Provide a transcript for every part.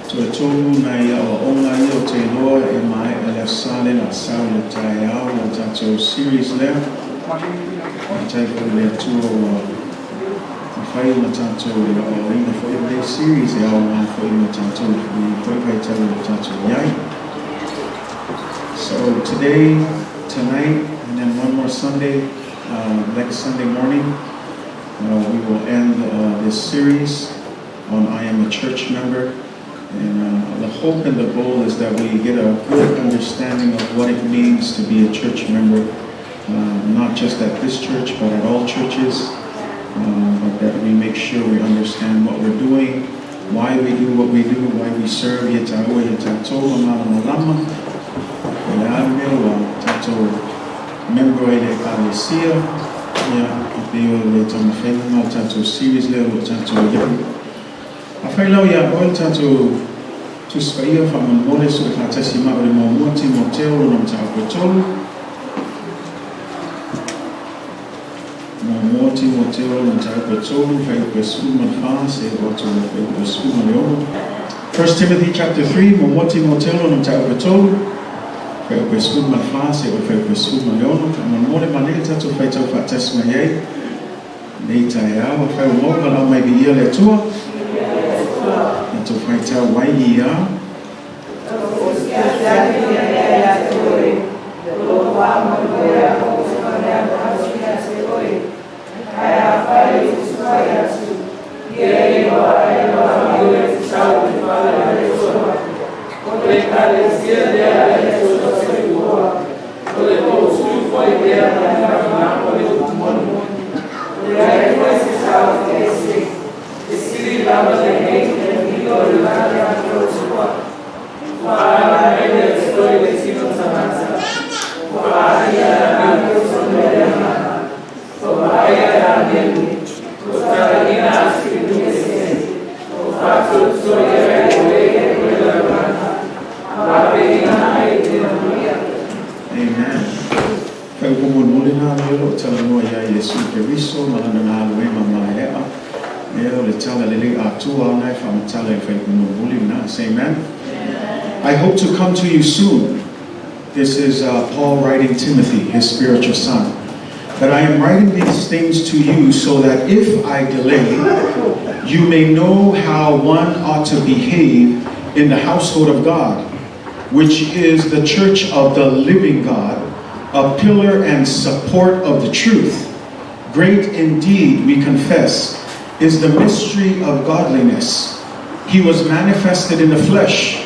Tuatulu na ia o onga ia o te loa e mai e le sale na sau le tai au o tatou series lea. I take for le tua o whai na tatou o ina for le series e au ngā for ina tatou i koe tau o tatou iai. So today, tonight, and then one more Sunday, next Sunday morning, we will end this series on I Am a Church Member. And the hope and the goal is that we get a good understanding of what it means to be a church member, not just at this church, but at all churches, but that we make sure we understand what we're doing, why we do what we do, why we serve. Midway le Ekalesia, series Fa'atauaina le Ekalesia. Tu sfaia whamamole so ka tasi mao le maumua Timoteo no Taumua. Maumua Timoteo no Taumua fai pesu manfa se wato fai pesu maleono. 1 Timothy chapter 3, Maumua Timoteo no Taumua fai pesu manfa se fai pesu maleono. Mamole manele tatu fai tau fatasi mai nei tai awa fai mo kala mai bia le tua. To Fa'atauaina Amen. I hope to come to you soon. This is Paul writing Timothy, his spiritual son. But I am writing these things to you so that if I delay, you may know how one ought to behave in the household of God, which is the church of the living God, a pillar and support of the truth. Great indeed, we confess, is the mystery of godliness. He was manifested in the flesh.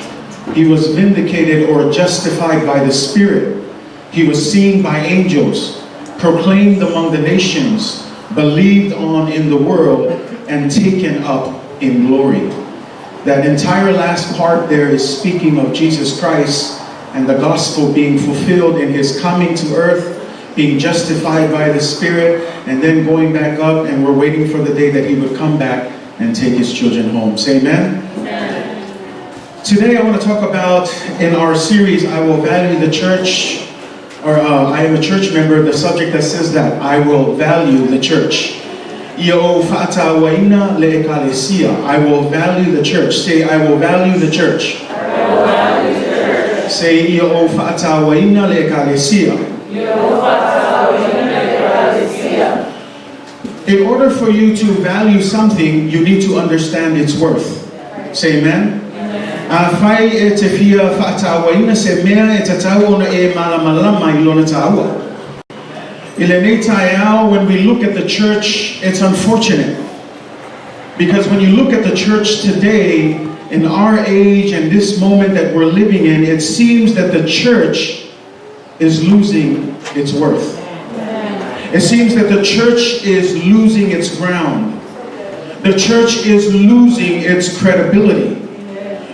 He was vindicated or justified by the Spirit. He was seen by angels, proclaimed among the nations, believed on in the world, and taken up in glory. That entire last part there is speaking of Jesus Christ and the gospel being fulfilled in his coming to earth, being justified by the Spirit, and then going back up, and we're waiting for the day that he would come back and take his children home. Say amen? Amen. Today I want to talk about, in our series, I Will Value the Church, or I Am a Church Member, the subject that says that, I will value the church. Fa'atauaina le Ekalesia. I will value the church. Say, I will value the church. I will value the church. Say, Fa'atauaina le Ekalesia. In order for you to value something, you need to understand its worth. Say amen. When we look at the church, it's unfortunate. Because when you look at the church today, in our age and this moment that we're living in, it seems that the church is losing its worth. It seems that the church is losing its ground. The church is losing its credibility.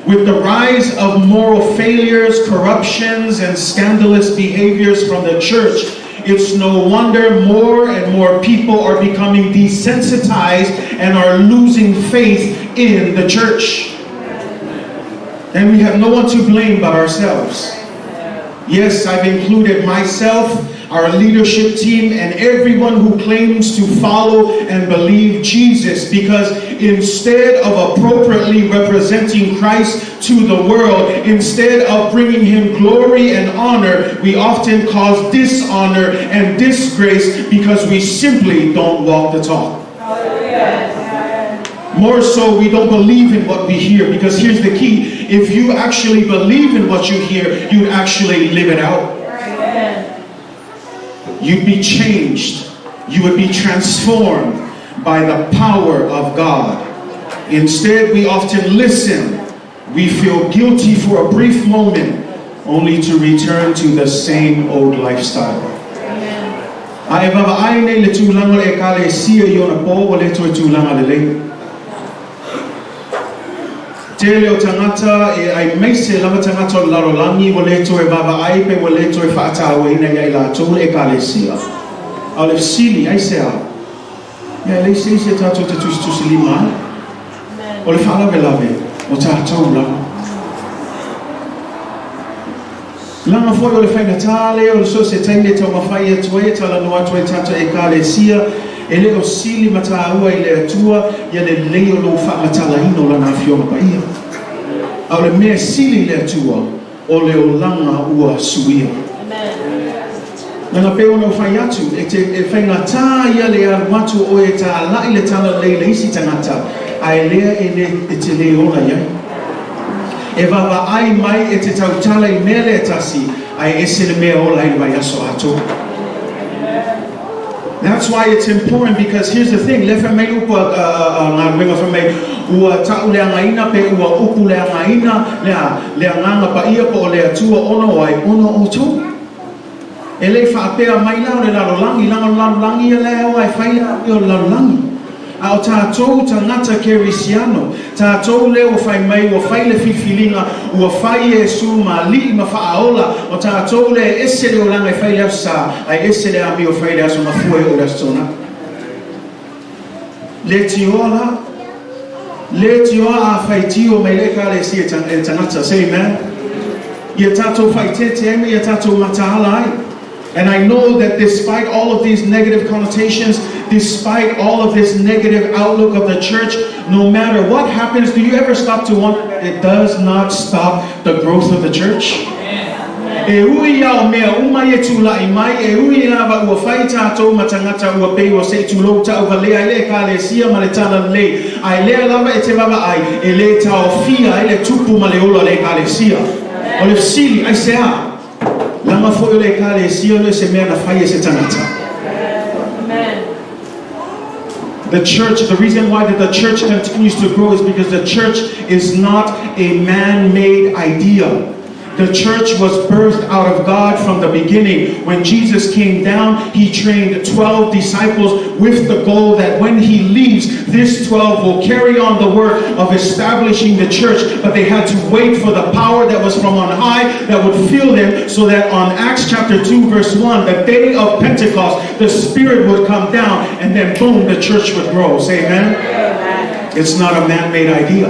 With the rise of moral failures, corruptions, and scandalous behaviors from the church, it's no wonder more and more people are becoming desensitized and are losing faith in the church. And we have no one to blame but ourselves. Yes, I've included myself, our leadership team, and everyone who claims to follow and believe Jesus, because instead of appropriately representing Christ to the world. Instead of bringing him glory and honor, we often cause dishonor and disgrace because we simply don't walk the talk. More so, we don't believe in what we hear, because here's the key: if you actually believe in what you hear, you'd actually live it out. You'd be changed. You would be transformed by the power of God. Instead, we often listen. We feel guilty for a brief moment, only to return to the same old lifestyle. Fa'atauaina le Ekalesia yona po le tulanga le. Tele o tangata e ai meise lama tangata o larolangi wale to e baba ai pe wale to e fa'atauaina le Ekalesia. Au le sili ai sea. Ya le se tato te tu lima. O le fa'alave o tatou la. Langa foi o le whainatale o le so se taine tau mawhai e tue tala noa tue tato Ekalesia. Ele o sili mataua I le atua ia le leo lo whaamatalaino lana whionga paia. Au le mea sili le atua o le o langa ua suia. Nanga peo no whai atu e whaingatā ia le aruatu o e tā lai le tala le isi tangata ai lea e te leona ia. E wawa ai mai e te tautala I mea le tasi ai ese le mea o lai vai aso ato. That's why it's important, because here's the thing: lefa mai upa ngā wenga fa mai ua tau le angaina pe ua upu le angaina le anganga pa ia po le atua ono ai ono o tu. E le whaapea mai lao le larolangi, larolangi e le au ai whaila I o larolangi. A o tātou tangata kerisiano, tātou leo whai mai ua whai le whiwhilinga, ua whai e su ma li ma whaaola, o tātou le ese le o langa I whai leo sa, ai ese le ami o whai leo sa ma fue o leo sona. Le tiola a whai tio mai le Ekalesia e tangata, say amen. Ia tātou whai te eme, ia tātou mataala ai. And I know that despite all of these negative connotations, despite all of this negative outlook of the church, no matter what happens, do you ever stop to wonder that it does not stop the growth of the church? E ui au mea umai e tūlai mai, e ui lava ua whai tātou matangata ua pei o se tūlou tau ka lea le Ekalesia ma le tana le. Ai lea lava e te lava ai, e le tau fia e le tupu ma le ola le Ekalesia. O le sili ai se a. Lama foi o le Ekalesia le se mea na whai e se tangata. The church, the reason why that the church continues to grow is because the church is not a man-made idea. The church was birthed out of God from the beginning. When Jesus came down, he trained 12 disciples with the goal that when he leaves, this 12 will carry on the work of establishing the church. But they had to wait for the power that was from on high that would fill them, so that on Acts chapter 2 verse 1, the day of Pentecost, the Spirit would come down, and then boom, the church would grow. Say amen? Amen. It's not a man-made idea.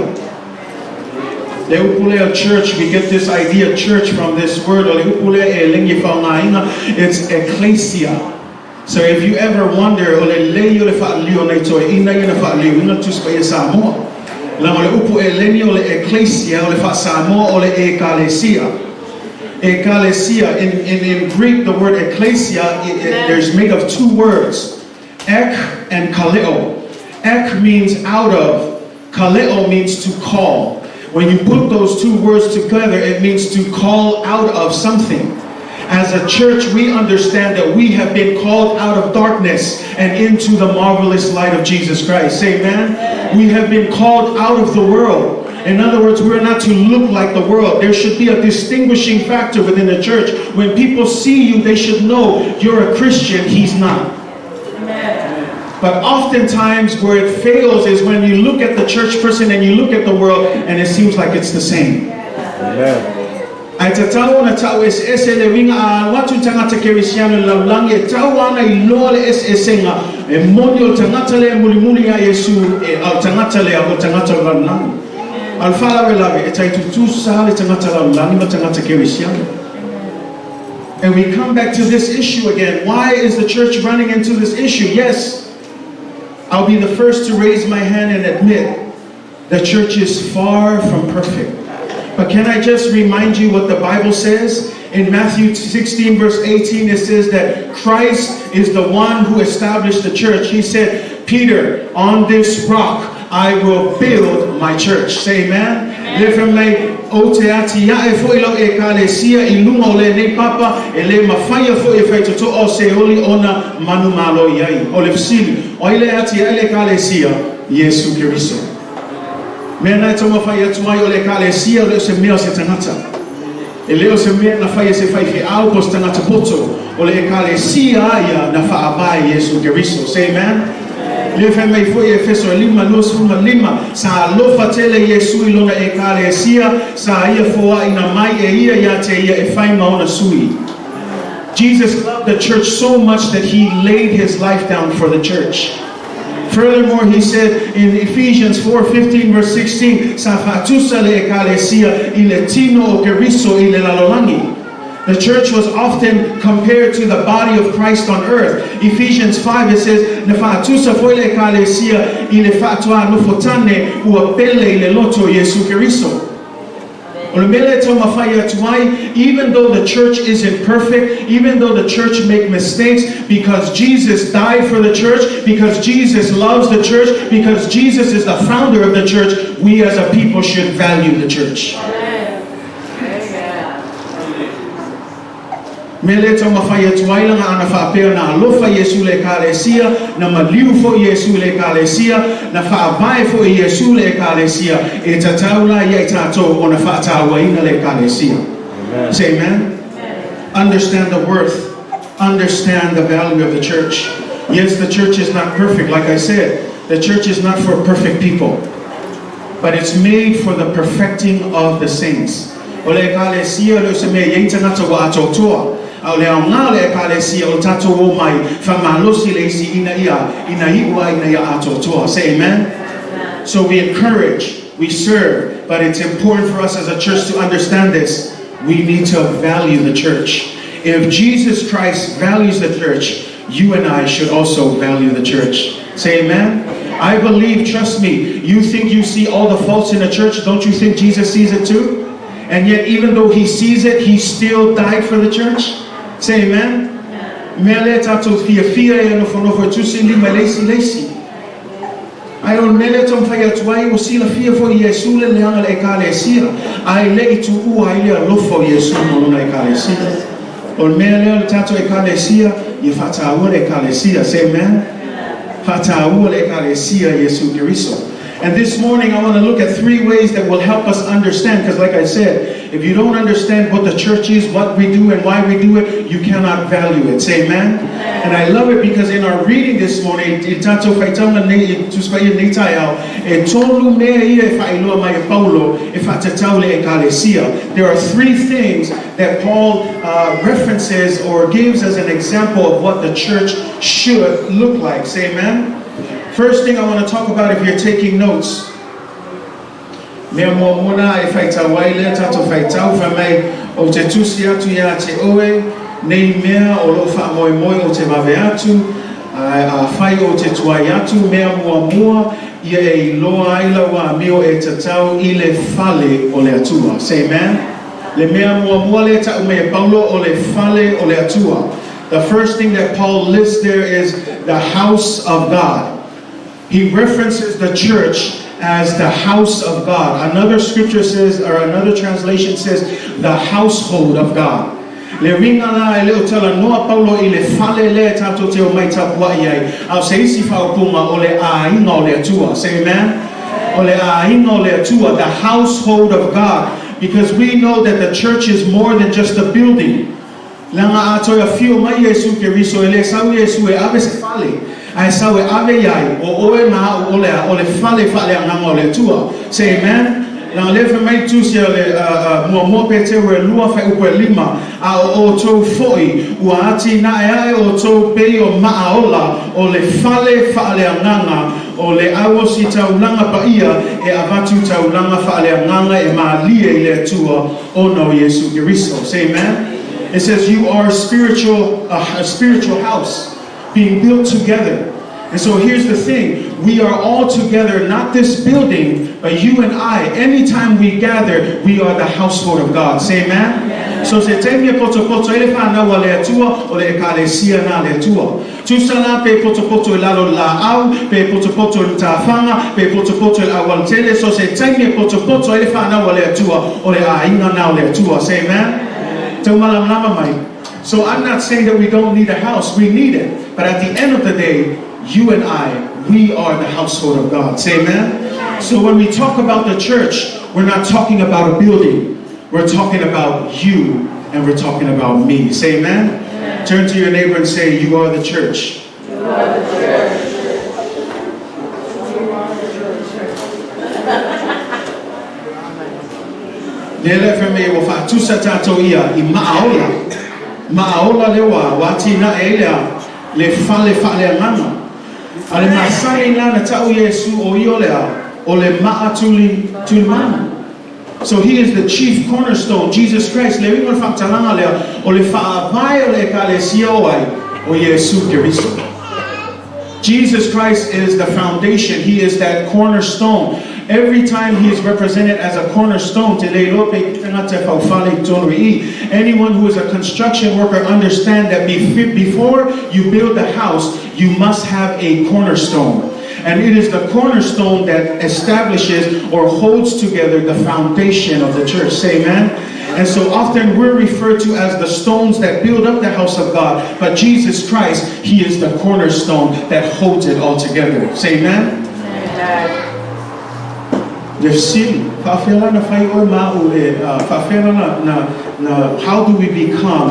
Leupulea church, we get this idea church from this word. It's ecclesia. So if you ever wonder, Ekalesia, in Greek, the word ecclesia, there's made of two words, ek and kaleo. Ek means out of, kaleo means to call. When you put those two words together, it means to call out of something. As a church, we understand that we have been called out of darkness and into the marvelous light of Jesus Christ. Say amen. We have been called out of the world. In other words, we're not to look like the world. There should be a distinguishing factor within the church. When people see you, they should know you're a Christian. He's not. But oftentimes where it fails is when you look at the church person and you look at the world and it seems like it's the same. Amen. And we come back to this issue again. Why is the church running into this issue? Yes, I'll be the first to raise my hand and admit the church is far from perfect. But can I just remind you what the Bible says? In Matthew 16 verse 18 it says that Christ is the one who established the church. He said, Peter, on this rock I will build my church. Say amen. O te ati ya e fo ilo ekalesia I lunga o le ne papa e le mawhaia fo e whai toto o se oli ona manu malo iai. O le fsili, o ile ati ya ele ekalesia, Yesu Kiriso. Mea nai toma whai atu mai o le ekalesia o le se mea se tangata. E leo se mea na whai se whai fi au pos tangata poto o le ekalesia ia na whaabai Yesu Kiriso. Say amen. Le fe mai foi Efeso 5:5 sa lofa tele Yesu ilona ekalesia sa ia foa ina mai e ia ya te ia e fai maona sui. Jesus loved the church so much that he laid his life down for the church. Furthermore, he said in Ephesians 4:15 verse 16, sa fa'atauaina le Ekalesia I le tino o Keriso I le lalolangi. The church was often compared to the body of Christ on earth. Ephesians 5 it says, "Na fa'atauaina le Ekalesia I le fa'atoa no fotane ua pele I le loto Yesu Keriso." Even though the church isn't perfect, even though the church make mistakes, because Jesus died for the church, because Jesus loves the church, because Jesus is the founder of the church, we as a people should value the church. Mele toma whaia tuaila nga ana whaapea na alofa Yesu le Ekalesia, na maliu fo Yesu le Ekalesia, na whaabai fo Yesu le Ekalesia, e tataula ia tato o na Fa'atauaina le Ekalesia. Say amen. Understand the worth, understand the value of the church. Yes, the church is not perfect, like I said. The church is not for perfect people, but it's made for the perfecting of the saints. O le Ekalesia le se me yeita ngata wa atotoa. Au le ngā le Ekalesia o tato o mai whamalosi le isi ina iwa ina ia atotoa. Say amen. So we encourage, we serve, but it's important for us as a church to understand this. We need to value the church. If Jesus Christ values the church, you and I should also value the church. Say amen. I believe, trust me, you think you see all the faults in the church, don't you think Jesus sees it too? And yet even though he sees it, he still died for the church. Say amen. Mele tato fia e no fonofo tusi lima leisi. Ai on mele tom fai atuai o sila fia fo Yesu le leanga le Ekalesia. Ai le itu u ai le lofo Yesu no na Ekalesia. On mele le tato Ekalesia, ye Fa'atauaina le Ekalesia. Say amen. Fa'atauaina le Ekalesia Yesu Kiriso. And this morning I want to look at 3 ways that will help us understand, because like I said, if you don't understand what the church is, what we do and why we do it, you cannot value it. Say amen. And I love it because in our reading this morning, there are 3 things that Paul references or gives as an example of what the church should look like. Say amen. First thing I want to talk about, if you're taking notes, mea mua muna e whaitauaile tato whaitau whamai o te tusi atu ia te oe, nei mea o lo wha moe moe o te wawe atu, a whai o te tuai atu, mea mua ia e loa aila wa mio e tatau I le fale o le atua. Say amen. Le mea mua le tau mea paulo o le fale o le atua. The first thing that Paul lists there is the house of God. He references the church as the house of God. Another scripture says, or another translation says, the household of God. Le ringa la e leo tala noa paulo I le fale le tato te o mai tapua iai. Au se isi whaupunga o le ainga o le atua. Say amen? O le ainga o le atua, the household of God. Because we know that the church is more than just a building. Langa atoia fio mai Yesu Keriso ele sau Yesu e ave se fale. Ai sau e ave iai o oe na o le fale anganga o le tua. Say amen. Langa le mai tusia le mua pete ue lua fai upe 5 a o tou foi ua ati na e o tou pei o maaola o le fale anganga o le awosi taulanga pa ia e avatu taulanga anganga e maalie I le tua o no Yesu Keriso. Say amen. It says you are a spiritual house being built together. And so here's the thing, we are all together, not this building, but you and I, anytime we gather, we are the household of God. Say amen? So se te mia poto ele whanau le atua o le Ekalesia na le atua. Tusala pe poto lalo la au, pe poto tawhanga, pe poto el awal tele. So se te mia poto ele whanau le atua o le ainga na le atua. Say amen? Tau malamlama mai. So I'm not saying that we don't need a house, we need it. But at the end of the day, you and I, we are the household of God. Say amen? So when we talk about the church, we're not talking about a building. We're talking about you and we're talking about me. Say amen? Amen. Turn to your neighbor and say, you are the church. You are the church. Nele feme wo fa tusa tato ia I maaola lewa wati na elea le fale mama. Ale masai na tau Yesu o iolea o le maatuli tulmana. So he is the chief cornerstone, Jesus Christ. Le wingol fa'atalanga lea o le Fa'atauaina le Ekalesia o Yesu Kiristo. Jesus Christ is the foundation. He is that cornerstone. Every time he is represented as a cornerstone, anyone who is a construction worker understand that before you build the house, you must have a cornerstone. And it is the cornerstone that establishes or holds together the foundation of the church. Say amen? And so often we're referred to as the stones that build up the house of God. But Jesus Christ, he is the cornerstone that holds it all together. Say amen? Amen. How do we become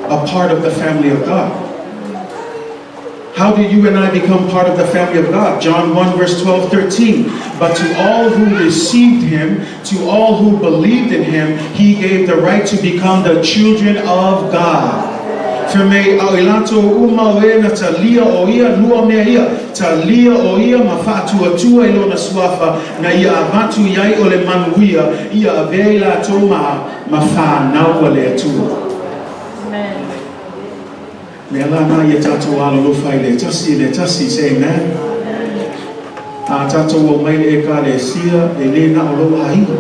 a part of the family of God? How do you and I become part of the family of God? John 1 verse 12, 13. But to all who received him, to all who believed in him, he gave the right to become the children of God. For me, ailato umawena talia oia lua mea talia oia mafa'atauatua ilona suafa na ia avatu iai o le manuia ia avela toma mafa'anaua le atua. Amen. Me alana ia tatou alolofa I le tasi, say amen. A tatou o mai le Ekalesia e le na o lo ainga.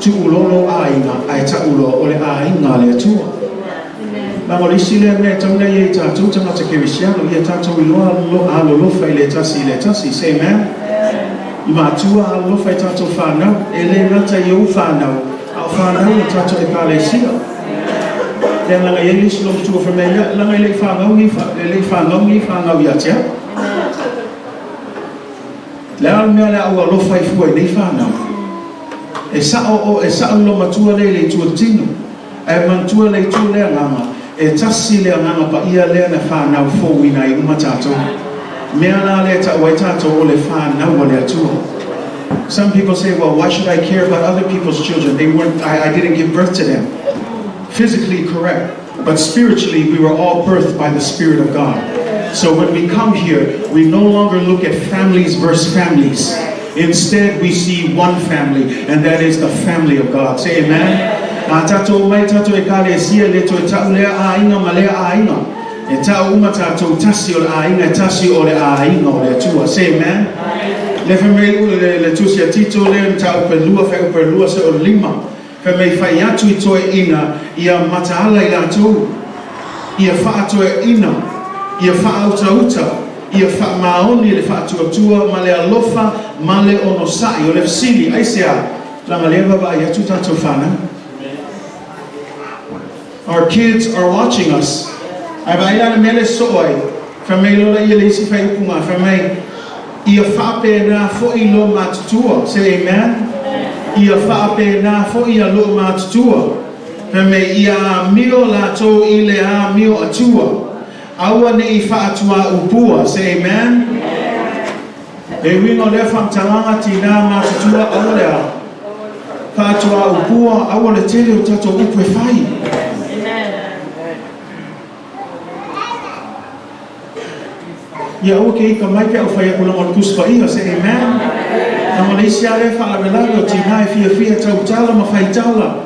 Tu ulolo ainga ai taulo o le ainga le atua. Na mo lisi le me tauna ia tatou tangata kerisiano ia tatou iloa alolofa I le tasi, say amen. I matua alolofa I tatou whanau e le nata iau whanau a whanau I tatou Ekalesia. Then langa yeli slom tu for me langa le whanau ia tia. Le al mea le au alofa I fua I nei whanau. E sao lo matua le tua tino. E mantua le tu le ngama. E tasi le ngama pa ia le na whanau fō ina I umatato. Mea la le ta waitato o le whanau o le atua. Some people say, well, why should I care about other people's children? I didn't give birth to them. Physically correct, but spiritually we were all birthed by the Spirit of God. So when we come here, we no longer look at families versus families. Instead, we see one family, and that is the family of God. Say amen. Tatou mai tatou Ekalesia le to tau lea ainga ma lea ainga. E tau uma tatou tasi o le ainga, tasi o le ainga o le atua. Say amen. Le whamei le tusia tito le tau pelua whai pelua se o lima. Whamei whai atu I toe ina ia mataala I lātou. Ia whaatoe ina, ia whaauta, ia whaamaoni le whaatuatua ma le alofa ma le onosai o le fsili aisea langa le baba ia tu tatou whana. Our kids are watching us. Ai vai la mele soai. Whamei lola ia le isi whai upunga. Whamei ia whape na fo I lo matutua. Say amen. Ia whape na fo I lo matutua. Whamei ia mio lato I le a mio atua. Aua ne I whaatua upua. Say amen. E wingo le whamtalanga tina matutua aua lea. Whaatua upua aua le tele o tato upue whai. Ia o ke ka mai pe o fai ko lo kuspa ia se amen. Na Malaysia le fa la vela ti mai fia tau tala ma fai tala.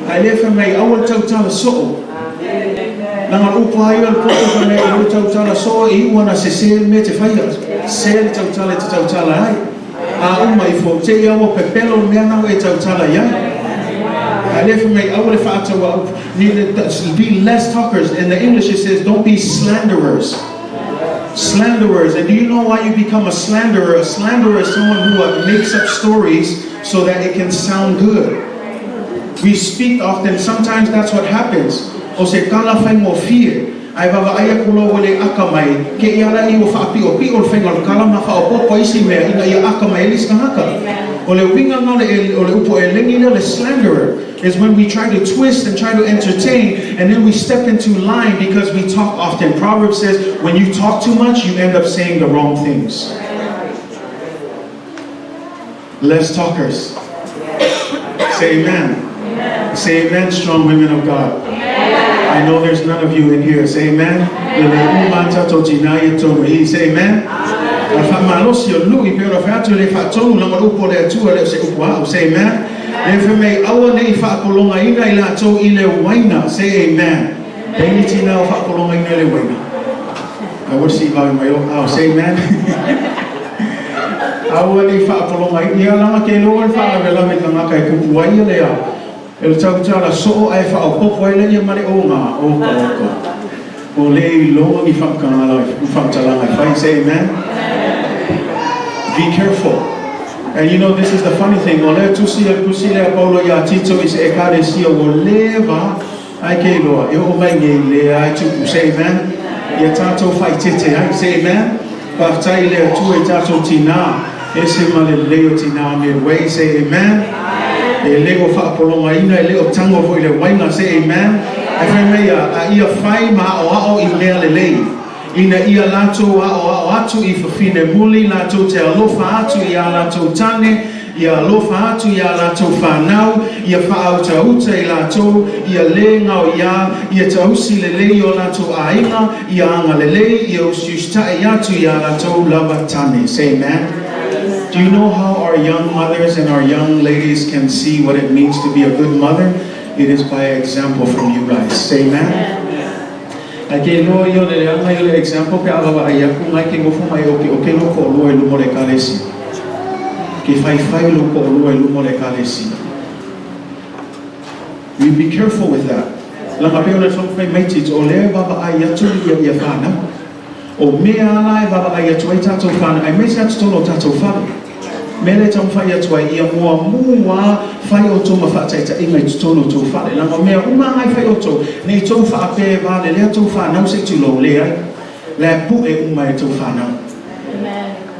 Ai le fa mai awal tau tala so. Amen. Nang upayo al puto ka me o tautala so I wana se sel me te whaia. Sel tautala ai. A umai fo te iawa pepelo mea nau e tautala iai. Be less talkers. In the English it says, don't be slanderers. Slanderers. And do you know why you become a slanderer? A slanderer is someone who makes up stories so that it can sound good. We speak often. Sometimes that's what happens. O se kala whai mo fie. Ai baba aia kulo wale akamai. Ke iara I o whaapi o pi o whenga kala ma whaopopo isi mea ina ia akamai elis kahaka. Ole winga ngale ole upo e lengi le slanderer is when we try to twist and try to entertain and then we step into line because we talk often. Proverbs says when you talk too much you end up saying the wrong things. Less talkers. Say amen. Say amen, strong women of God. I know there's none of you in here. Say amen. Say amen. Say amen. Say amen. I would see by my own house. Say amen. I would El tautala so ai fa o popo ele ia mare o nga o ko o le lo ni fa kana fa tala mai fa say amen. Be careful. And you know this is the funny thing. Ole tu si le Paulo ya Tito is Ekalesia o leva ai ke lo e o mai nge le ai tu say amen. Ya tato fa tete ai say amen. Pa tai le tu e tato tina ese male leo tina Midway say amen. Lego Fa'atauaina le tango fo ile waina say amen. Efemea a ia fai ma o I mea lelei. Ina ia lato o atu I fafine muli lato te alofa atu ia lato tane ia alofa atu ia lato whanau ia fa'autauta I lato ia le ngau ia tausi lelei o lato ainga ia anga lelei ia usiusta atu ia lato lava tane. Say amen. Do you know how our young mothers and our young ladies can see what it means to be a good mother? It is by example from you guys. Say amen. Ake lo yo le anga yo example pe ava ai aku mai ke ngofo mai o ke lo ko lo le Ekalesia. Ke fai lo ko lo le Ekalesia. We be careful with that. La ma pe o le so fai mai tits o le baba ai atu ia fana. O mea ala e baba ai atu ai tatou whana, ai mei se atu tono tatou whana. Mele tau whai atu ai ia mua whai o tō ma whaataita inga I tono tō whane. Langa mea uma ai whai o tō, nei tō whaape vāne, lea tō whanau se tu lo lea. Lea pu e uma e tō whanau.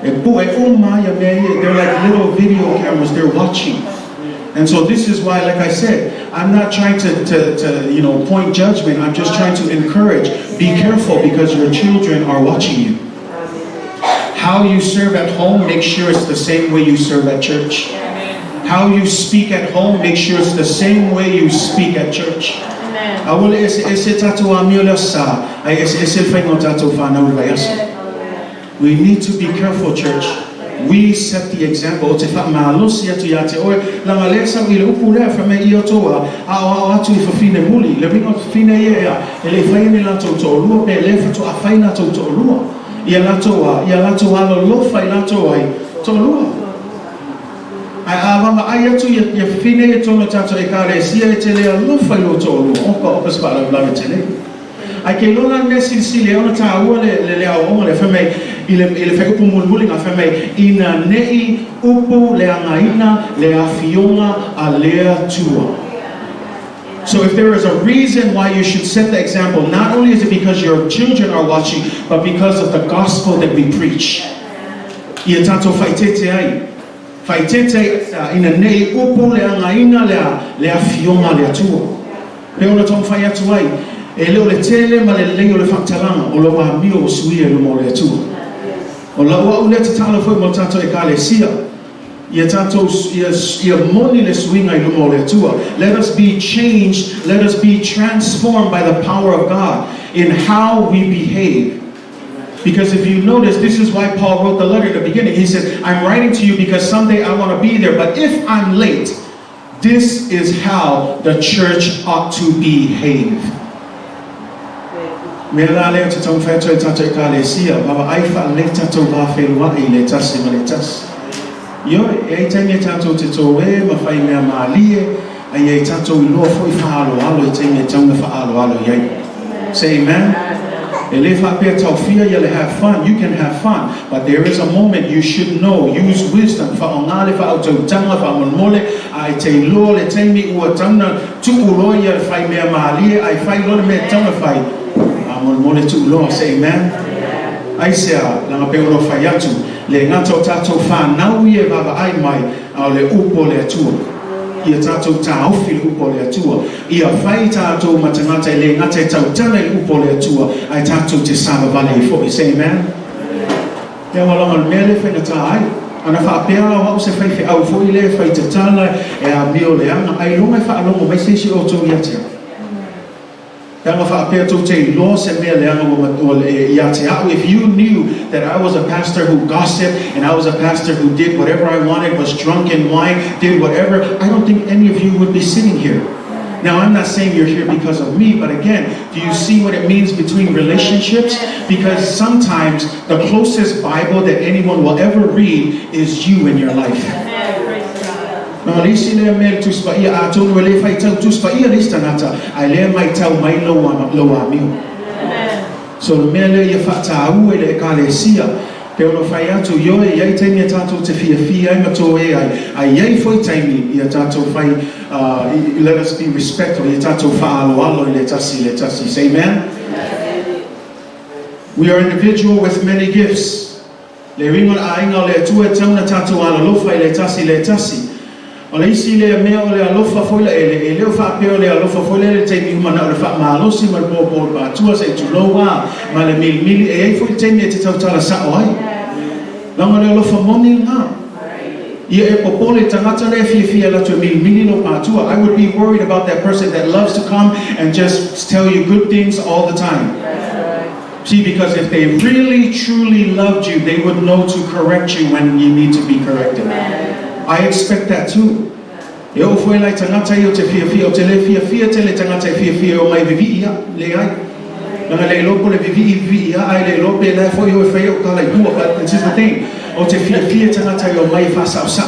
E pu e uma ia mea, they're like little video cameras, they're watching. And so this is why, like I said, I'm not trying to point judgment. I'm just trying to encourage. Be careful because your children are watching you. How you serve at home, make sure it's the same way you serve at church. How you speak at home, make sure it's the same way you speak at church. We need to be careful, church. We set the example. Te fa maalosi atu ya te oe la malesa I le upu lea fra me I o toa a atu I fafine muli le ringo fine ia le faini la to lua pe le fa to a faina to lua ia la to alo lofa I la to ai to lua ai avama ai atu ia fine e tono tato Ekalesia e te lea lofa I lo to lua oka spa la te le ai ke lona nesi si le ona taua le o le fa me ile fai upu mulmuli ngā whamei ina nei upu le angaina le awhionga a lea tua. So if there is a reason why you should set the example, not only is it because your children are watching, but because of the gospel that we preach. Ia tato whaitete ai. Whaitete ina nei upu le angaina le awhionga le tua. Peona tong whai atu ai. E leo le tele ma le leo le whaktalanga o lo wa mio o suia lo mo le tua. O laua ule te tala foi mo tato Ekalesia. Ia tato ia moni le swinga I lumo le tua. Let us be changed, let us be transformed by the power of God in how we behave. Because if you notice, this is why Paul wrote the letter at the beginning. He says, I'm writing to you because someday I want to be there, but if I'm late, this is how the church ought to behave. Mela leo te tau Fa'atauaina le Ekalesia, baba ai fa le tatou whawhelua I le tasi ma le tasi. Yo, e taimi tatou te tō e, ma whai mea maalie, ai e tatou I loa fo I whaalo I taimi taunga whaalo iai. Say amen. You'll have fun. You can have fun, but there is a moment you should know. Use wisdom. Fa'ongale fa'autautanga fa'amonmole ai te lo le taimi ua tauna tu'uloia fai mea maalie ai fai lo mea tauna fai amonmole tu'uloa. Say amen. Ai sea langa peono fai atu le ngata o tatou whanau I e vava ai mai au le upo le atua. Ia tātou tāofi le upo le atua. Ia whai tātou matangata le ngata e tautana le upo le atua. Ai tātou te sāma vale I fōi. Say amen. Ia walanga mea le whaina tā ai. Ana whaapea wau se whai au fōi le whai te tāna e a mio le anga. Ai longa whaalongo mai se si o tō iatea. If you knew that I was a pastor who gossiped and I was a pastor who did whatever I wanted, was drunk in wine, did whatever, I don't think any of you would be sitting here. Now, I'm not saying you're here because of me, but again, do you see what it means between relationships? Because sometimes the closest Bible that anyone will ever read is you in your life. No, lisi le mel tu spa ia a tonu le fai tau tu spa ia lista nata ai le mai tau mai loa miu. So le mele ia fa'atauaina le Ekalesia pe ono fai atu yo e iai taimi a tātou te fia ai mato e ai iai foi taimi ia tātou fai let us be respectful ia tātou fa'aloalo le tasi. Say amen. We are individual with many gifts. Le ringo a inga le atua tauna tātou ala lofa I le tasi. O le isi le mea o le alofa foila e leo whaapeo le alofa foila le teimi umana o le whaamalosi ma le bōbō bātua se tuloa ma le mili e ei fo le teimi e te tautala sao ai. Langa le alofa moni ngā. Ia e popole tangata le fia latu e mili no bātua. I would be worried about that person that loves to come and just tell you good things all the time. See, because if they really truly loved you, they would know to correct you when you need to be corrected. I expect that too. E o foi lai tangata I o te fia o te le fia te le tangata fia o mai vivi ia le ai. Nanga le lopo le vivi ia ai le lope le foi o fai o kala I but this is the thing. O te fia tangata o mai fasausa.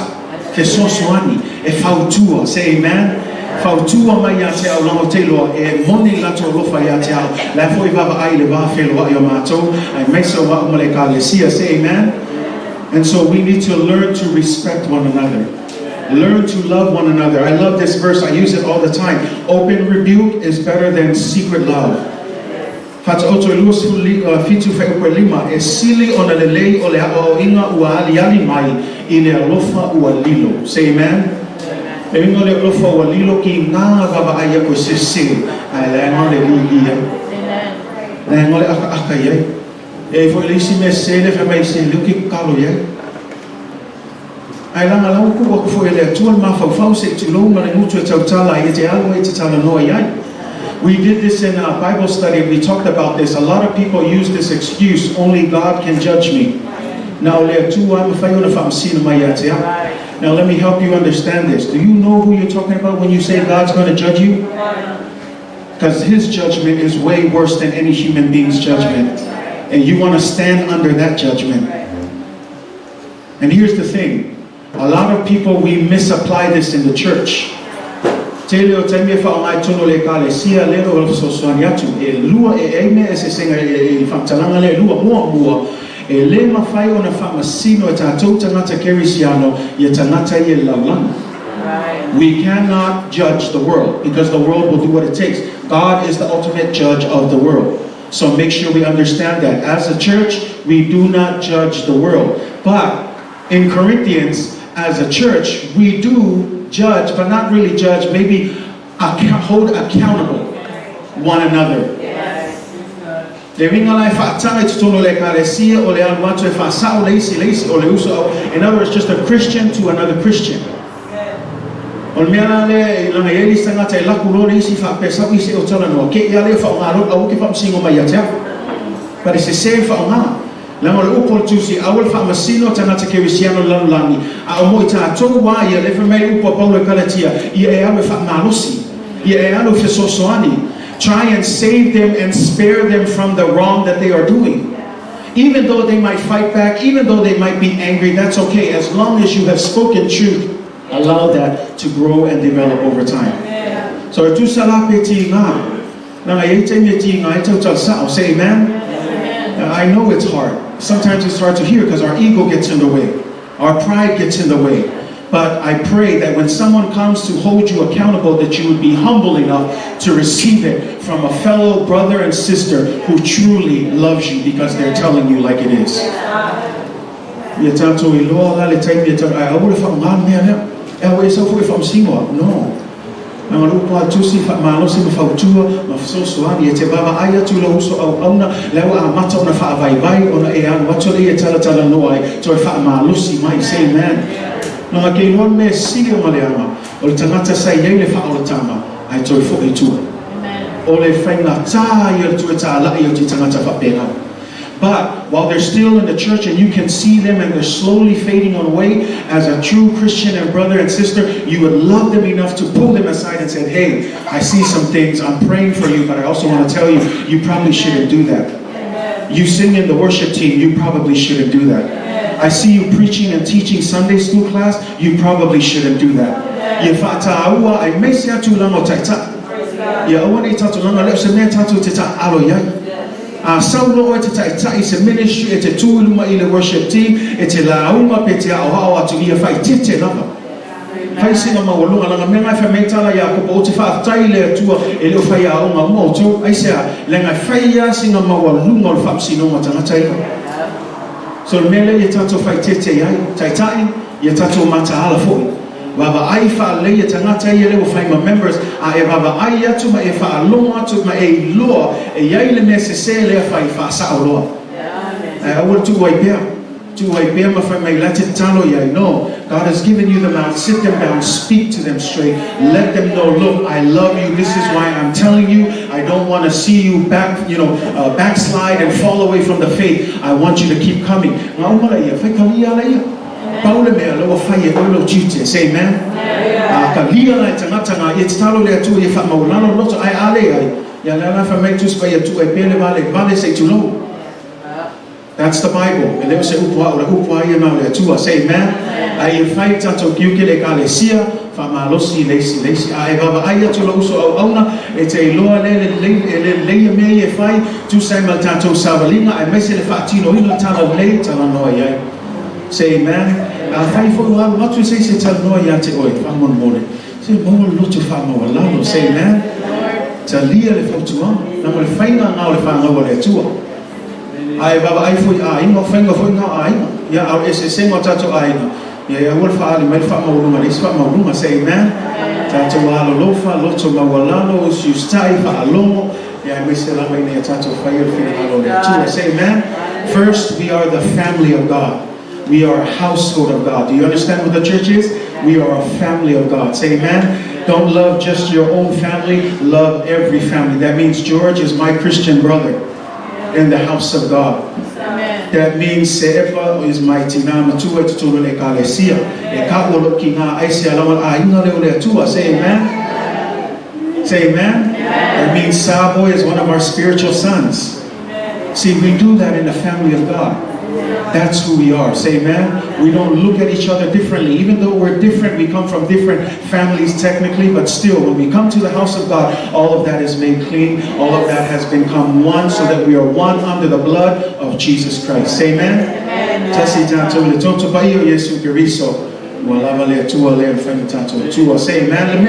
Te sosoani e fautua. Say amen. Fautua mai ia te au lango te loa e moni lato lofa ia te au. Le foi vava ai le wawhelo ai o mātou. Ai meisa wa o le Ekalesia. Say amen. And so we need to learn to respect one another. Learn to love one another. I love this verse. I use it all the time. Open rebuke is better than secret love. Fitu fa'ukwelima e sili ona le lei o le o inga ua ali mai I le alofa ua lilo. Say amen. E inga le alofa ua lilo ki ngā vava aia ko se se. Ai le inga le lilia. Le inga le aka iai. E foi lisi me sele fa mai se luki kalo ia. Ai langa lau ku foi le atua ma fau se tulo ma le mutu e tautala I te alo e te tala noa iai. We did this in a Bible study. We talked about this. A lot of people use this excuse, only God can judge me. Now le atua ma fai ona fa masina mai ia te. Now let me help you understand this. Do you know who you're talking about when you say God's going to judge you? Because His judgment is way worse than any human being's judgment. And you want to stand under that judgment. And here's the thing. A lot of people, we misapply this in the church. Teleo taimi Fa'atauaina le Ekalesia lero sosoani atu. E lua e eime e se senga e whamtalanga le lua mua. E le mawhai o na whamasino e tātou tangata kerisiano I tangata I laulang. We cannot judge the world because the world will do what it takes. God is the ultimate judge of the world. So make sure we understand that. As a church, we do not judge the world. But in Corinthians, as a church, we do judge, but not really judge, maybe hold accountable one another. In other words, just a Christian to another Christian. But it's the same for Allah. Lama le upo tusi awal fa masino tangata kerisiano langi a mo ita Taumua le fa mai upo Paulo Galatia ia e ame fa malosi ia e alo fe sosoani Try and save them and spare them from the wrong that they are doing. Even though they might fight back, even though they might be angry, that's okay. As long as you have spoken truth, allow that to grow and develop over time. So tu salape ti nga. Na yete me ti nga ito say amen. I know it's hard. Sometimes it's hard to hear because our ego gets in the way. Our pride gets in the way. But I pray that when someone comes to hold you accountable, that you would be humble enough to receive it from a fellow brother and sister who truly loves you because they're telling you like it is. No. Nang lupa tusi fa malosi ma fautua ma sosoani e te baba aya tu lo uso au auna lewa a mata ona fa vai vai ona e an wato le tala tala noai to fa malosi mai say amen. No ma ke non me sigi o maleama o le tangata sai le fa o tama ai to fo i tu. Amen. O le faina ta ia tu ta la ia ti tangata fa pena. But while they're still in the church and you can see them and they're slowly fading away, as a true Christian and brother and sister, you would love them enough to pull them aside and say, hey, I see some things, I'm praying for you, but I also want to tell you, you probably shouldn't do that. You sing in the worship team, you probably shouldn't do that. I see you preaching and teaching Sunday school class, you probably shouldn't do that. Ya Fa'atauaina ai mesia tu langa taita. Ya awani tatu langa lepse me tatu tita alo ya. Saulo o te tai se ministry e te tūluma i le worship team e te lauma pe te ao atu ia whai tete lava. Whai singa mawalunga langa me ngai whai meitala ia kupo o te whaatai le atua e leo whai a onga moto ai sea le ngai whai ia singa mawalunga o le whapsinonga tangatai. So le mele ia tato whai tete iai taitai ia tato mata ala fōi. Baba ai fa le tangata ia le fai ma members a e baba ai atu ma e fa lo atu ma e lo e ia le necessary le fai fa sa lo. I want to wipe ma fai mai let it talo ia no. God has given you the mouth. Sit them down, speak to them straight. Let them know, look, I love you. This is why I'm telling you. I don't want to see you backslide and fall away from the faith. I want you to keep coming. Paula me alo fai e olo jute say amen. Ka lia na tanga e talo le atu e fa maulano loto ai ale ai ya la fa me tu spai atu e pele vale say to know. That's the Bible. And they say upwa ia na le atu say amen. Ai fai tanto kiuke le Ekalesia fa malosi lesi ai baba ai atu lo uso au auna e te loa le me e fai tu sai mal tanto savalina ai mese le fatino ino tala le tala no ai. Say amen. Fai fo what we say tell no ya te oi fa mon mole. Say mo lo tu fa mo la say amen. Ta lia le fo tu na mo fai na le fa ngo le tu. Ai baba ai fo ai mo fai ngo fo na ai. Ya au ese se mo tato ai. Ya wol fa ali mai fa mo lo ma fa mo lo say amen. Ta to wa lo fa lo to ma wala no you stai fa alomo. Ya me se la mai ne tato fa yo fi na lo le tu say amen. First we are the family of God. We are a household of God. Do you understand what the church is? We are a family of God. Say amen. Don't love just your own family. Love every family. That means George is my Christian brother in the house of God. Amen. That means Seepa is my tina matua Midway le Ekalesia. E ka olo ki nga ai se alawa a ina le ole atua. Say amen. Say amen. That means Sabo is one of our spiritual sons. See, we do that in the family of God. That's who we are. Say amen. We don't look at each other differently. Even though we're different, we come from different families technically, but still, when we come to the house of God, all of that is made clean. All of that has become one so that we are one under the blood of Jesus Christ. Say amen. Say amen.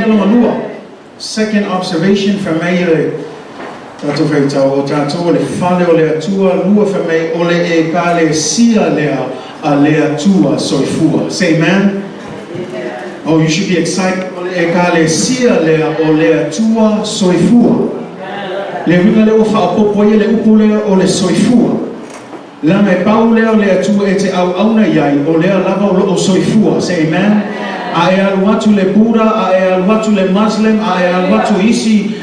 Second observation from me. Tato Fa'atauaina le fale o le atua lua fa mai o le Ekalesia le atua soifua. Say amen. Oh, you should be excited. O le Ekalesia o le atua soifua. Le winga le o whaapopo ia le upu le o le soifua. La me pau le o le atua e te au auna iai o le lava o soifua. Say amen. Ae alu atu le Buddha, ae alu atu le Muslim, ae alu atu isi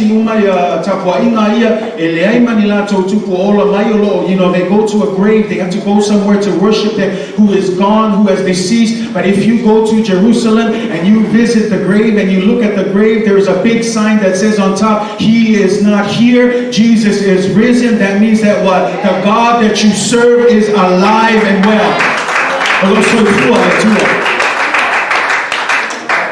numa ia tapuainga ia, e le aima ni lato tupu ola mai o lo, you know, they go to a grave, they have to go somewhere to worship him who is gone, who has deceased. But if you go to Jerusalem and you visit the grave and you look at the grave, there is a big sign that says on top, he is not here, Jesus is risen. That means that what? The God that you serve is alive and well.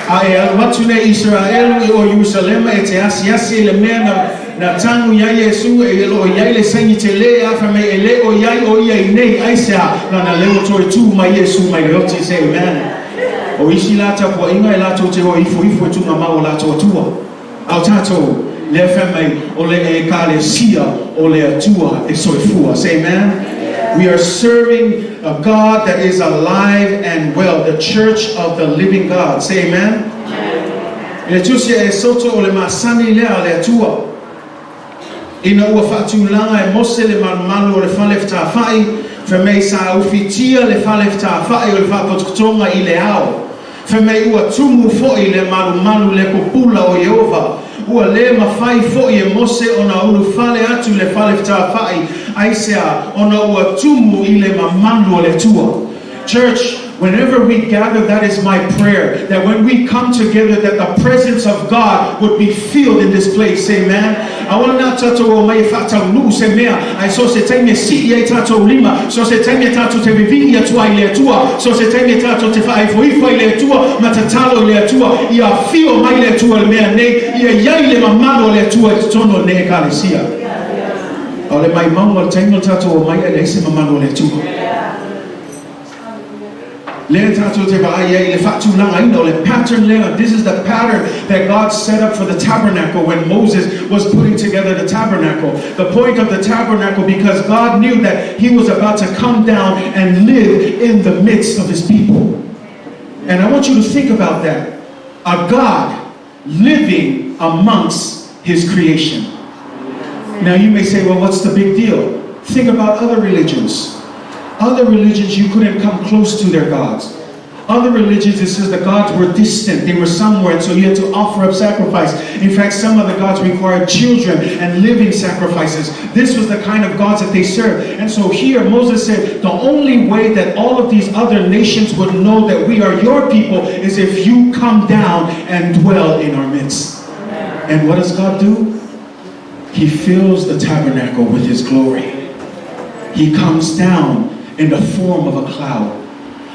Ae watu ne Israel o Jerusalem e te asiasi le mea na tangu ya Yesu e lo ya le sangi te le afa me ele o ya o ia nei aisa na leo to tu ma Yesu mai le oti say amen. O isi lata po inga la to te o ifo tu na ma o la to tua. Au tato le fa mai o le Ekalesia o le atua e soifua. Say amen. We are serving a God that is alive and well, the church of the living God. Say amen. Le tusia e soto o le masani le ale atua. Ina ua fa'atulanga e mose le malu o le falefta fai, fe mei sa ufitia le falefta fai o le fa'apotokotonga i le ao. Fe mei ua tumu fo'i le malu le popula o Yehova. Ua le mawhai fo'i e mose ona ulu fale atu le falefta fai, aisea ona ua tumu i le mamalu o le tua. Church, whenever we gather, that is my prayer, that when we come together, that the presence of God would be filled in this place. Amen. I want to tato o mai fa'atauaina se mea, ai so se taime si ai tato lima, so se taime tato te vivi ia tua i le tua, so se taime tato te whaifoifo i le tua, matatalo i le tua, ia fio mai le tua le mea ne, ia iai le mamalo le tua e tono ne Ekalesia. O le mai maunga taimo tato o mai e le se mamalo le tua. This is the pattern that God set up for the tabernacle when Moses was putting together the tabernacle. The point of the tabernacle, because God knew that he was about to come down and live in the midst of his people. And I want you to think about that. A God living amongst his creation. Now you may say, well, what's the big deal? Think about other religions. Other religions, you couldn't come close to their gods. Other religions, it says the gods were distant. They were somewhere, and so you had to offer up sacrifice. In fact, some of the gods required children and living sacrifices. This was the kind of gods that they served. And so here, Moses said, the only way that all of these other nations would know that we are your people is if you come down and dwell in our midst. And what does God do? He fills the tabernacle with his glory. He comes down in the form of a cloud.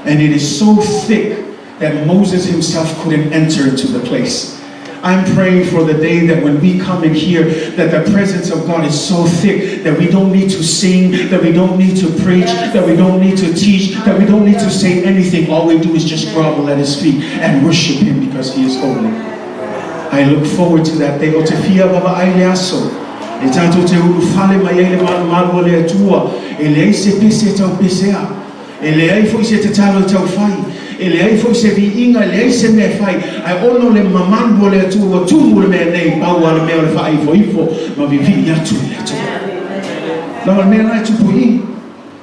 And it is so thick that Moses himself couldn't enter into the place. I'm praying for the day that when we come in here, that the presence of God is so thick that we don't need to sing, that we don't need to preach, that we don't need to teach, that we don't need to say anything. All we do is just grovel at his feet and worship him because he is holy. I look forward to that day. O te fia baba aile aso. E tanto te ulu fale mai ele malu le atua. E le se pese tau pesea. E le ai foi se te talo tau fai. E le ai foi se vi inga, le ai se me fai. Ai ono le mamando le atua. Tumu le mea nei pau ale mea le fai ifo. Ma vivi atu le atua. Lau le mea lai tupu i.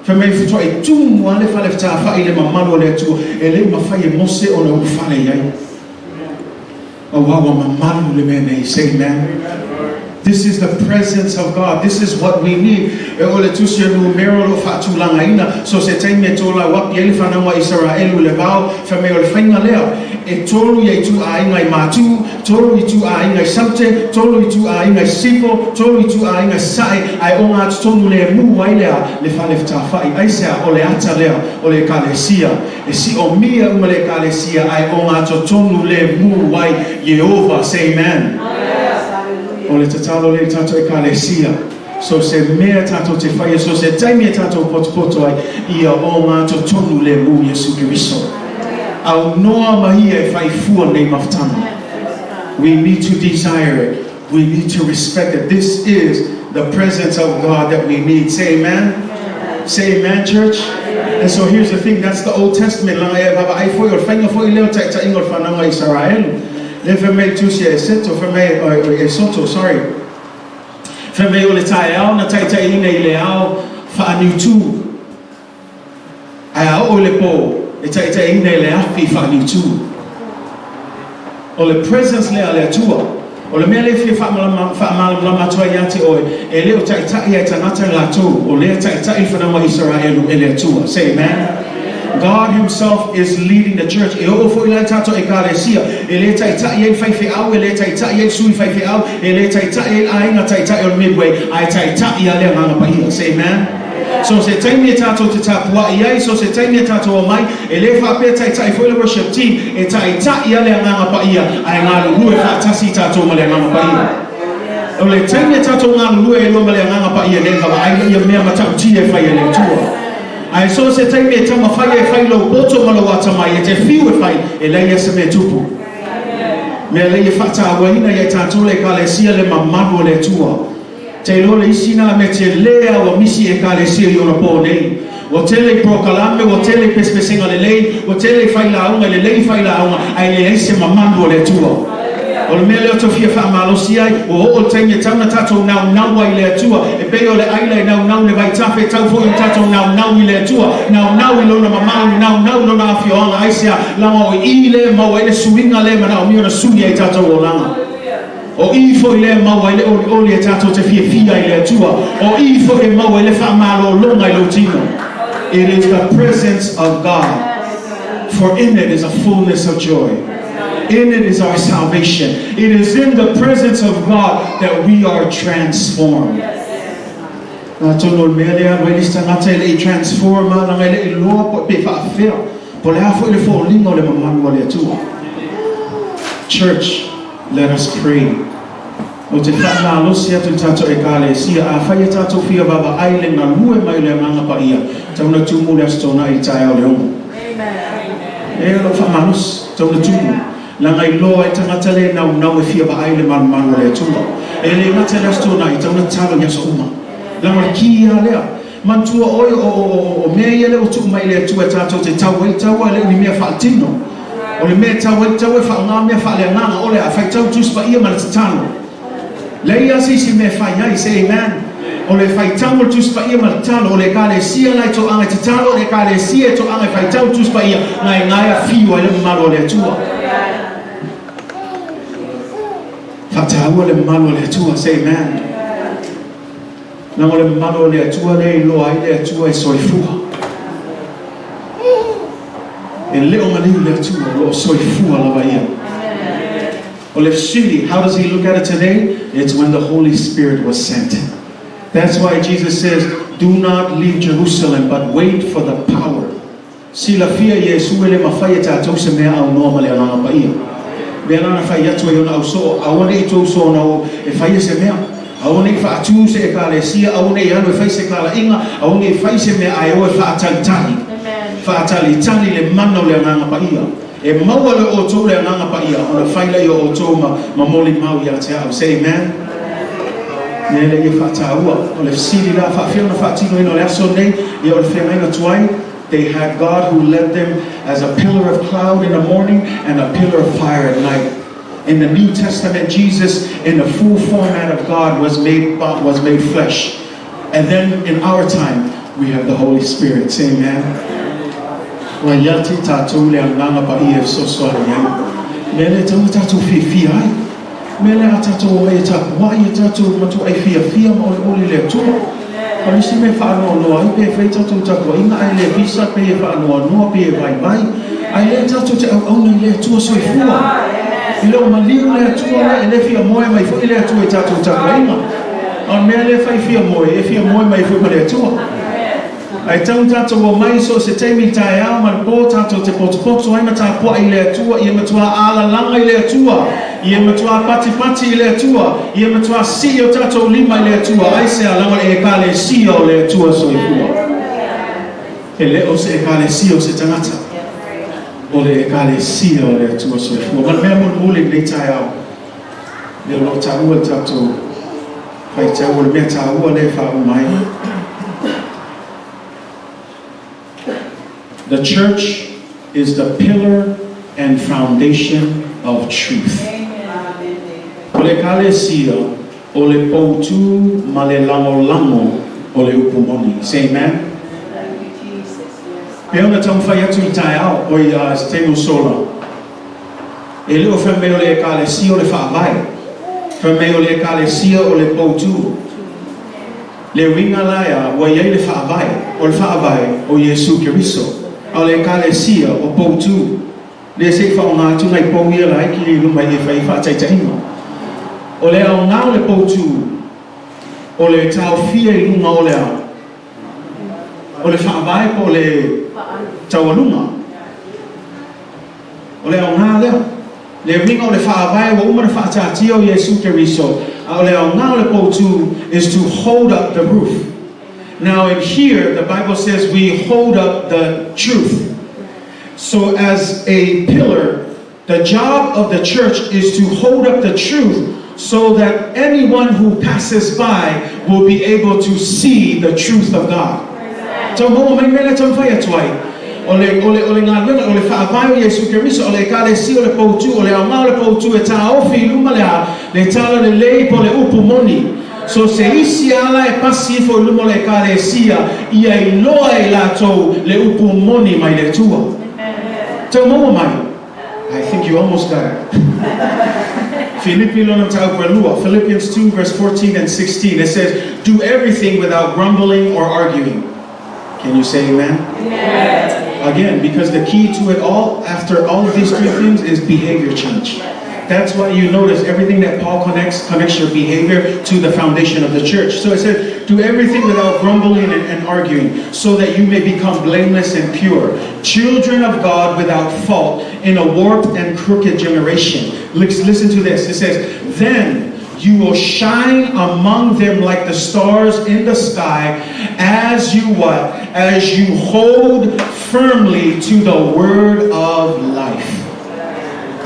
Fa mei futua e tumu ale fale fta fai le mamando le atua. E le ma fai e mose o le ulu fale iai. O wawa mamando le mea nei. Say amen. This is the presence of God. This is what we need. So se taime tola wapi ele whanau Israel le vau fa me o le whainga lea. E tolu i tu a inga I matu, tolu I tu a inga I saute, tolu I tu a inga I sifo, tolu I tu a inga I sae, ai o ngā tonu le mu ai lea, le whalefta whai, ai sea o le ata lea, o le Ekalesia. E si o mia uma le Ekalesia, ai o ngā tonu le mu ai, Yehova, say amen. O le tatalo le tato Ekalesia. So se mea tato te whaia, so se taimia tato potopoto ai, ia o ngā tonu le mu Yesu Kiriso. Au noa mahia e whai fua nei maftana. We need to desire it. We need to respect it. This is the presence of God that we need. Say amen. Say amen, church. And so here's the thing. That's the Old Testament. Sorry. Feme o le tae au na tai tai nei le au whaaniutu. Ai au o le po. E tai tai nei le afi whaaniutu. O le presence le tua. O le mele fi fa malama tua yati o ele o taita ia tanata la tu o le taita il fana ma Israel ele tua. Say amen. God himself is leading the church. E o fo ile tato ekalesia ele taita ia fai fi au ele taita ia sui fai fi au ele taita ia ainga taita il Midway ai taita ia le nganga pa ia. Say amen. So se taimi tato te tapua ia so se taimi tato o mai ele fa pe taita foi le worship team e taita ia le nganga pa ia ai nga lu e fa tasi tato ma le nganga pa ia. O le taimi tato nga lu e lo ma le nganga pa ia le ka ai ia me ma tau ti e fa ia le tua. Ai so se taimi tama fa ia fa lo boto ma lo ata mai e te fiu e fa e le ia se me tupu. Me le ia fa Fa'atauaina le Ekalesia le mamanu le tua. Te lole isina me te lea o misi Ekalesia i ona po nei. O tele prokalame, o tele pespesenga le lei, o tele whailaunga le lei whailaunga, ai le eise mamando le tua. O le mele o tofia whaamalosi ai, o tainga tauna tatou nau ai le tua, e peo le aile nau le vaitafe tau fo i tatou nau i le tua, nau i lona mamau, nau lona afioanga, aisea lama o i le mau ele suinga le mana o miona sui ai tatou o langa. O ifo ile mau ile oli e tato te fia ile tua. O ifo e mau ile whamalo longa ilo tino. It is the presence of God. For in it is a fullness of joy. In it is our salvation. It is in the presence of God that we are transformed. Na tono melia welista ngata ile transforma na ile ilo po pe fa afia. Po le afo ile fo lingo le mamanu le tua. Church, let us pray. O te whana alosia tu tato ekalesia a whaia tato fia baba aile na lue mai le manga pa ia. Tauna tumu le astona i tae o le omo. E lo whamanus, tauna tumu. Langa i loa i tangata le nau e fia ba aile manu le tua. E le ngata le astona i tauna talo yaso uma. Langa ki ia lea. Mantua oi o mea ia le o tuku mai le tua tato te taua le ni mea whaatino. O le mea taua e whaanga mea whaale nganga o le a whaitau tuspa ia mana tatano. Leia si me fai ai, say amen. O le whaitau o tuspa ia mana tatano, o le Ekalesia lai to anga tatano, o le Ekalesia to anga whaitau tuspa ia, ngai ngaia fiwa le malo le tua. Whataua le malo le tua, say amen. Nang o le malo le tua le loa i le tua e soifua. E leo mani le tua lo soifua lava ia. How does he look at it today? It's when the Holy Spirit was sent. That's why Jesus says, do not leave Jerusalem, but wait for the power. Sila fia Yesu ele mafaya tatou se mea au noa male ananga pa ia. Bea nana fai atu e ona au so, awane i tau so na e fai se mea. Awane i whaatu se Ekalesia, awane i anu e fai se kala inga, awane i fai se mea ai o e whaatalitali. Whaatalitali le mana o le ananga pa ia. E maua le o tō le ananga pa ia, o le whaila i o tō ma moli mau i a te au. Say amen. Nele i whataua, o le siri la whawhia na whaatino ino le aso nei, i o le whengaina tuai. They had God who led them as a pillar of cloud in the morning and a pillar of fire at night. In the New Testament, Jesus, in the full format of God, was made flesh. And then in our time, we have the Holy Spirit. Say amen. Wa yati tatou le anganga pa i e soso ale ai. Mele tau tatou fia ai. Mele a tatou ai tapu ai e tatou matu ai fia ma ole le tua. Pali si me whaanoa noa ai pe whai tatou tapu inga ai le visa pe e whaanoa noa pe e vai. Ai le tatou te au nei le tua soifua. I leo maliu le tua e le fia moe mai fu i le tua e tatou tapu inga. On mea le whai fia moe e fia moe mai fu ma le tua. Ai tau tatou o mai so se teimi tae au ma po tatou te potopoto ai mata pua i le atua, i e matua ala langa i le atua, i e matua pati i le atua, i e matua si o tatou lima i le atua, ai se alanga e Ekalesia o le atua so i fua. E leo se Ekalesia o se tangata, o le Ekalesia o le atua so i fua. Man mea muli nei tae au, le lo taua tatou, pai taua le mea taua le whau mai. The church is the pillar and foundation of truth. O le Ekalesia, o le poutu ma le lango o le upumoni. Say amen. Pe ona tau whai atu i tae au o i temo sola. E leo whameo le Ekalesia o le whaavai. Whameo le Ekalesia o le poutu. Le winga laia wa iei le whaavai, o le whaavai o Yesu Keriso. O le Ekalesia o poutu. Le se whaongatu ngai pouia lai ki li lumai e whai whaataitainga. O le au ngau le poutu. O le tau fia I lunga o le au. O le whaavai po le tau alunga. O le au ngā leo. Le ringa o le whaavai wa umana whaatati o Yesu Keriso. O le au ngā le poutu is to hold up the roof. Now in here, the Bible says we hold up the truth. So as a pillar, the job of the church is to hold up the truth so that anyone who passes by will be able to see the truth of God. Taumua mai mele tam Fa'atauaina. Ole ngā luenga, ole whaavai o Yesu Keriso, ole Ekalesia, ole poutu, ole au ngā le poutu e tā ofi luma le tala le lei po le upu moni. So se isi ala e pasi fo luma le Ekalesia, ia I loa I latou le upu moni mai le tua. Taumua mai. I think you almost got it. Philippians 2 verse 14 and 16. It says, do everything without grumbling or arguing. Can you say amen? Yes. Again, because the key to it all, after all of these three things, is behavior change. That's why you notice everything that Paul connects your behavior to the foundation of the church. So it said, do everything without grumbling and arguing, so that you may become blameless and pure, children of God without fault in a warped and crooked generation. Listen to this. It says, then you will shine among them like the stars in the sky as you what? As you hold firmly to the word of life.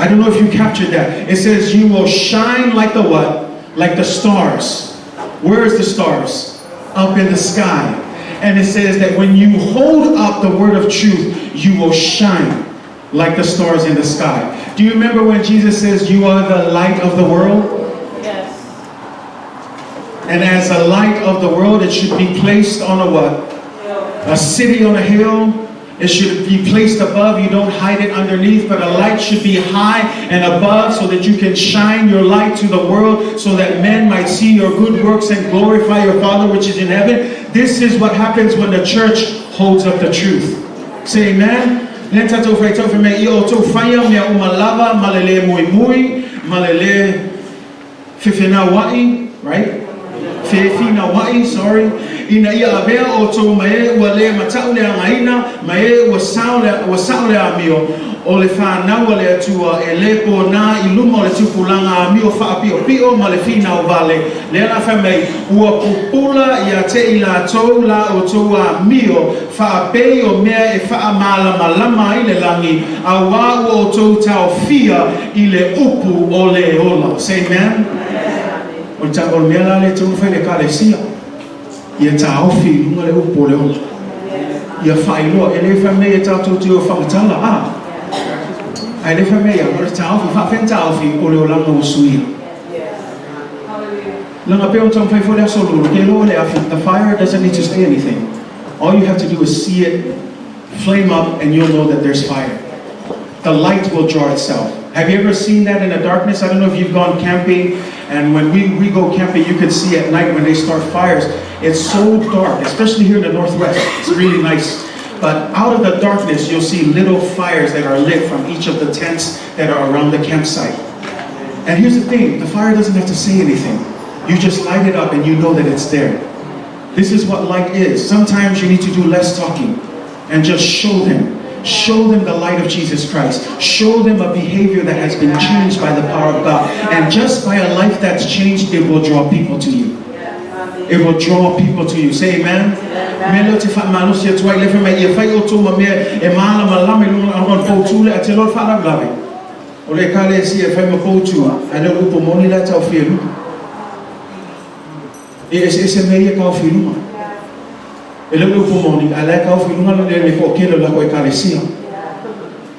I don't know if you captured that. It says you will shine like the what? Like the stars. Where is the stars? Up in the sky. And it says that when you hold up the word of truth, you will shine like the stars in the sky. Do you remember when Jesus says you are the light of the world? Yes. And as a light of the world, it should be placed on a what? A city on a hill. It should be placed above. You don't hide it underneath, but a light should be high and above so that you can shine your light to the world so that men might see your good works and glorify your Father which is in heaven. This is what happens when the church holds up the truth. Say amen. Right? Fefina wai, sorry. Ina ia abea o tō mae ua le matau le angaina, mae ua sao le amio, o le whānaua le atua e lepo nā I luma o le tupulanga amio whaapio pio ma le fina o vale. Le ana whamei, ua pupula ia te I la tau la o tō amio, whaapei o mea e whaamala malama I le langi, a wā o tō tau fia I le upu o le ola. Say amen? O ta o mea la le tau whai le Ekalesia. Ia ta ofi lunga le upo le ola. Ia whailoa, e le whamei e tātou te o whakatala. Ai le whamei a ora ta ofi, whawhen ta ofi o le o langa o suia. Langa peo tau whai fole aso lulu, ke loa le afi, the fire doesn't need to say anything. All you have to do is see it flame up and you'll know that there's fire. The light will draw itself. Have you ever seen that in the darkness? I don't know if you've gone camping, and when we go camping, you can see at night when they start fires. It's so dark, especially here in the Northwest. It's really nice. But out of the darkness, you'll see little fires that are lit from each of the tents that are around the campsite. And here's the thing, the fire doesn't have to say anything. You just light it up and you know that it's there. This is what light is. Sometimes you need to do less talking and just show them. Show them the light of Jesus Christ. Show them a behavior that has been changed by the power of God. And just by a life that's changed, it will draw people to you. It will draw people to you. Say amen. E le lupo moni ala ka ofi lunga le ko kelo la ko Ekalesia.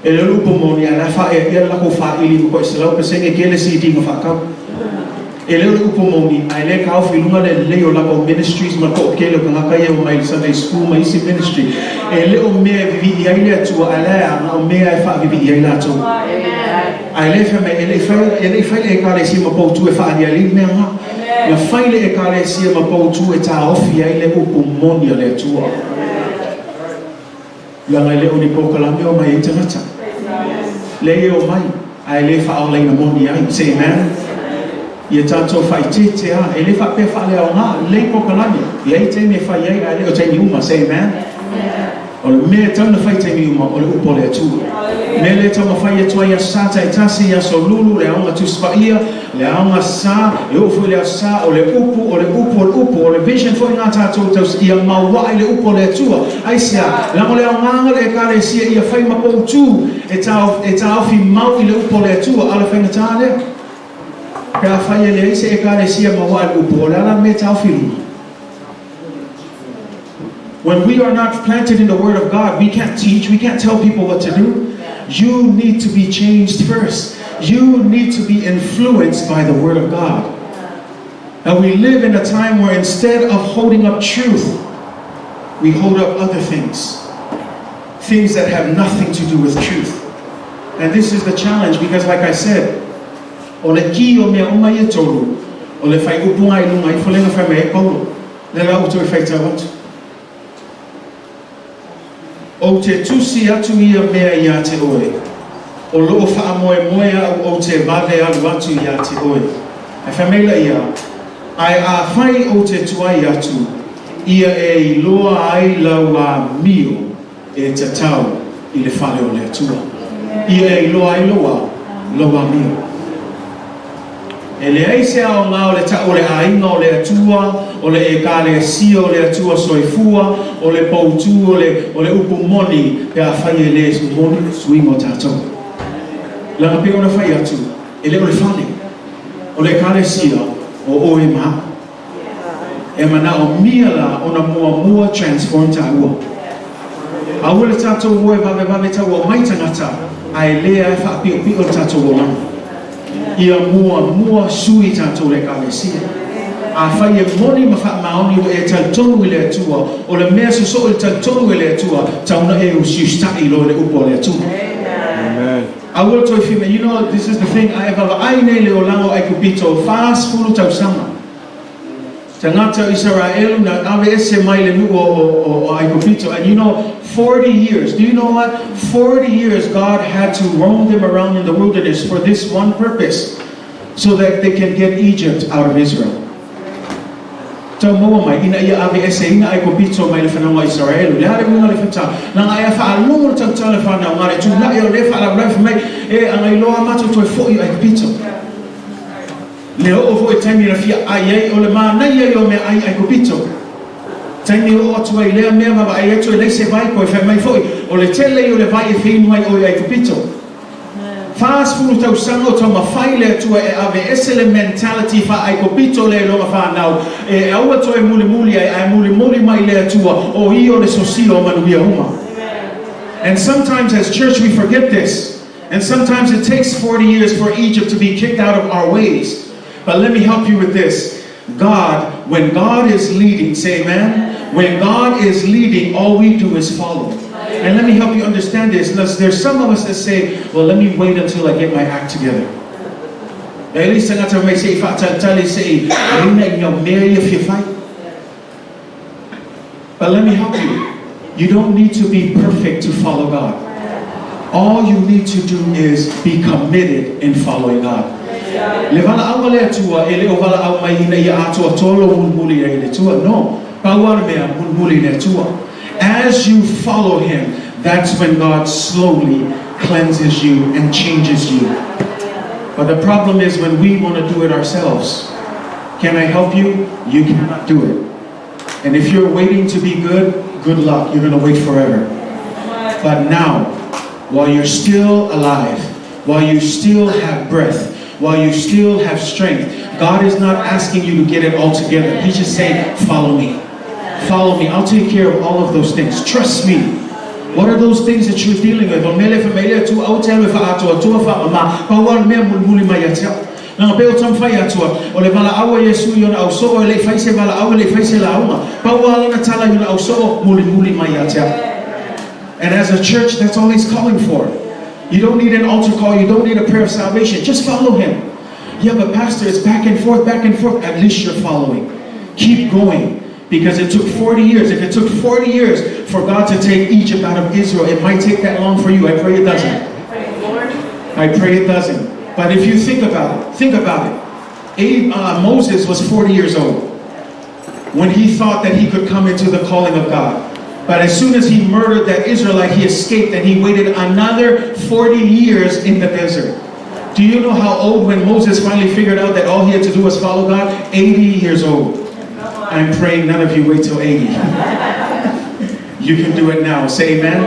E le lupo moni ala fa e la ko fa ili ko selo pe senge kele si dinga fa ka. E le lupo moni ala ka ofi lunga le o la ko ministries ma ko kelo ka ka ye o mai Sunday school mai si ministry. E le o me vivi ai le tu ala o me ai fa vivi ai la tu. Ai le fa me ele fai le ekalesia ma pou tu e fa ali me nga. Ya fai le ekalesia ma pou tu e ta ofi ai le upu monia le tua. La le o ni pokalami o mai tangata. Le o mai ai le fa au le monia ai. Say amen. Ia tātou whai te a, e le wha pe wha leo ngā, le pokalani, le te me whai ei a leo te mi uma, say amen? O le mea tauna whai te mi uma, o le upo le atua. Me le tauna whai atua ia sāta i tasi ia so lulu, le aonga tu spaia, le aonga sā, e ufu le sā, o le upu, o le vision fo i ngā tātou taus, ia maua i le upo le atua. Aisia, lango le aonga le ekalesia ia whai mapou tū, e tā ofi mau i le upo le atua, ala whai na tā lea. Pea whaia le se ekalesia maua al upo, le ala me tau whiru. When we are not planted in the Word of God, we can't teach, we can't tell people what to do. You need to be changed first. You need to be influenced by the Word of God. And we live in a time where instead of holding up truth, we hold up other things. Things that have nothing to do with truth. And this is the challenge because like I said, o le ki o mea uma i tolu, o le whai upunga i lunga i whalenga whai mea e paulo, le la utu e whai tau atu. O te tusi atu ia mea i a te oe, o loo wha moe moe au o te vale alu atu i a te oe. E whai meila ia, ai a whai o te tuai atu, ia e loa ai lau a mio e te tau i le whale o le atua. Ia e loa ai loa mio. E le aise ao ngā o le ta o le ainga o le atua, o le ekalesia o le atua soifua, o le poutu o le upu moni, pe a whai e le moni suingo tātou. Langa pe ona whai atu, e le o le whale, o le ekalesia o oe maha. E mana o mia la ona mua transform ta ua. A ua le tātou ua e vave ta ua mai tangata, a e lea e wha pio tātou o langa. Ia mua sui tātou le ekalesia. A whai e moni ma wha maoni o e tautonu i le atua, o le mea so i tautonu i le atua, tauna e o siustai lo le upo le atua. Amen. I will tell you, you know, this is the thing, I have aine le o lango ai kupito, fast fulu tau sama. Tangata Israel na ave ese mai le nuo o ai kupito, and you know, 40 years, do you know what? 40 years God had to roam them around in the wilderness for this one purpose, so that they can get Egypt out of Israel. Taumua mai, ina ia ave ese, ina ai kupito mai le whanau Israel, le hare unga le whata, nanga ia wha alungu tau tau le whanau, ngare tu na ia le wha la mai, e angai loa matu toi fo i ai kupito. Le o fo e taimi na fia ai o le maa nai ai o mea ai kupito. Taimi o atu ai lea mea mawa ai atu e leise vai koe whai mai foi. O le tele o le vai e whinu ai o ai kupito. Fast fulu tau sango tau mawhai le atua e ave ese le mentality wha ai kupito le longa whanau. E aua to e muli ai muli mai le atua o i o le sosio o manuia huma. And sometimes as church we forget this. And sometimes it takes 40 years for Egypt to be kicked out of our ways. But let me help you with this. God, when God is leading, say amen. When God is leading, all we do is follow. And let me help you understand this. There's some of us that say, well, let me wait until I get my act together. At least I'm not going to say, but let me help you. You don't need to be perfect to follow God. All you need to do is be committed in following God. Le vala au le atua, e le o vala au mai ina ia atua tolo mulmuli e le tua. No, pauara mea mulmuli le tua. As you follow Him, that's when God slowly cleanses you and changes you. But the problem is when we want to do it ourselves. Can I help you? You cannot do it. And if you're waiting to be good, good luck. You're going to wait forever. But now, while you're still alive, while you still have breath, while you still have strength, God is not asking you to get it all together. He's just saying, follow me. Follow me. I'll take care of all of those things. Trust me. What are those things that you're dealing with? Nang peo tam fai atua o le vala awa Yesu yona au so o le faise vala awa le faise la uma pa wala na tala yona au so muli mai atia. And as a church, that's all He's calling for. You don't need an altar call. You don't need a prayer of salvation. Just follow him. Yeah, but pastor, it's back and forth, back and forth. At least you're following. Keep going. Because it took 40 years. If it took 40 years for God to take Egypt out of Israel, it might take that long for you. I pray it doesn't. I pray it doesn't. But if you think about it. Moses was 40 years old when he thought that he could come into the calling of God. But as soon as he murdered that Israelite, he escaped and he waited another 40 years in the desert. Do you know how old when Moses finally figured out that all he had to do was follow God? 80 years old. I'm praying none of you wait till 80. You can do it now. Say amen.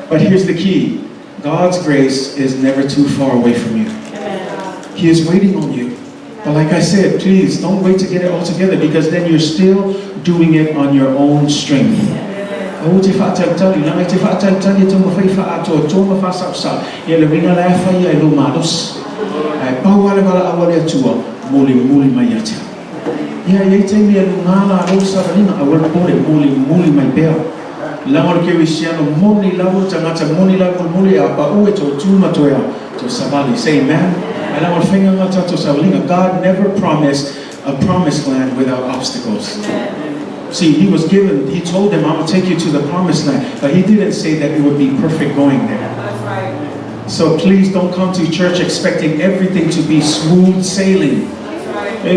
But here's the key. God's grace is never too far away from you. He is waiting on you. But like I said, please don't wait to get it all together, because then you're still doing it on your own strength. Say amen. God never promised a promised land without obstacles. See, he told them, I'm going to take you to the promised land. But he didn't say that it would be perfect going there. So please don't come to church expecting everything to be smooth sailing. So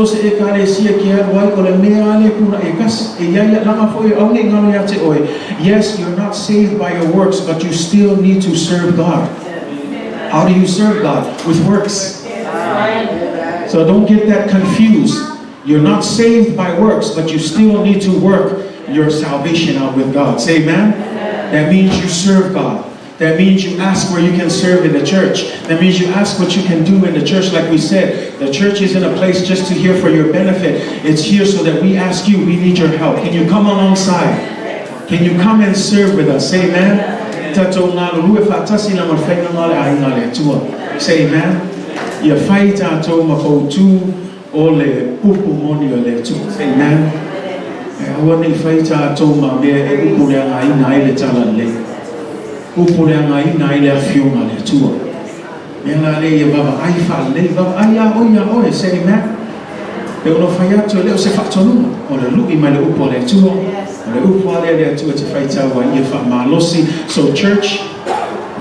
se ekalesia ki wai ko le mea ale kuna ekas e ia langa foi au ni ngano ya te oi. Yes, you're not saved by your works, but you still need to serve God. How do you serve God? With works. So don't get that confused. You're not saved by works, but you still need to work your salvation out with God. Say amen. That means you serve God. That means you ask where you can serve in the church. That means you ask what you can do in the church. Like we said, the church isn't a place just to hear for your benefit. It's here so that we ask you, we need your help. Can you come alongside? Can you come and serve with us? Say amen. Say amen. You fight to ole upu moni ole tu. Say amen. I want to fight to ma me upu le ngai le talale. Upulea ngai nai le afiunga le tua. Mela le ia baba ai fa le baba ai a oia say amen. E ono fai atu leo se whakatonu. O le lupi mai le upo le tua. O le upo ale le tua te whaitawa ia whamalosi. So church,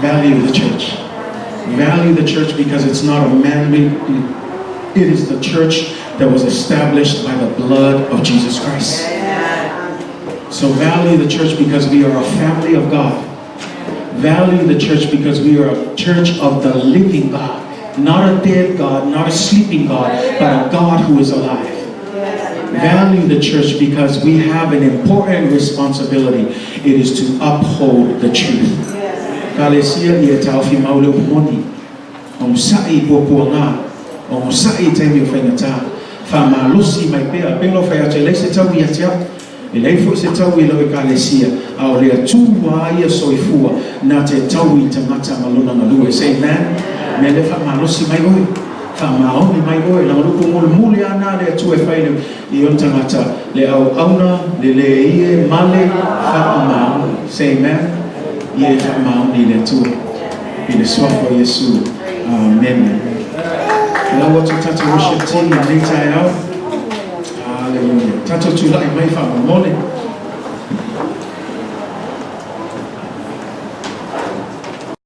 value the church. Value the church because it's not a man-made. It is the church that was established by the blood of Jesus Christ. So value the church because we are a family of God. Value the church because we are a church of the living God. Not a dead God, not a sleeping God, but a God who is alive. Value the church because we have an important responsibility. It is to uphold the truth. Ekalesia ia taufi maule umoni. Omsai poponga. Omsai temi ofengata. Famalusi mai pea pelo fayatelese tau iatia. Ele foi se tau ilo ekalesia au le tuwa ia soifua na te tau i tamata maluna ngalue. Say amen. Me le famalusi mai oi. Famaoni mai oi na luku muli ana le tu e faile I on tamata le au auna le ie male famau. Say amen. Ie famaoni le tu. I le swafo Yesu. Amen. Now what you touch worship team later out. Hallelujah. Tato tulai mai fa mole.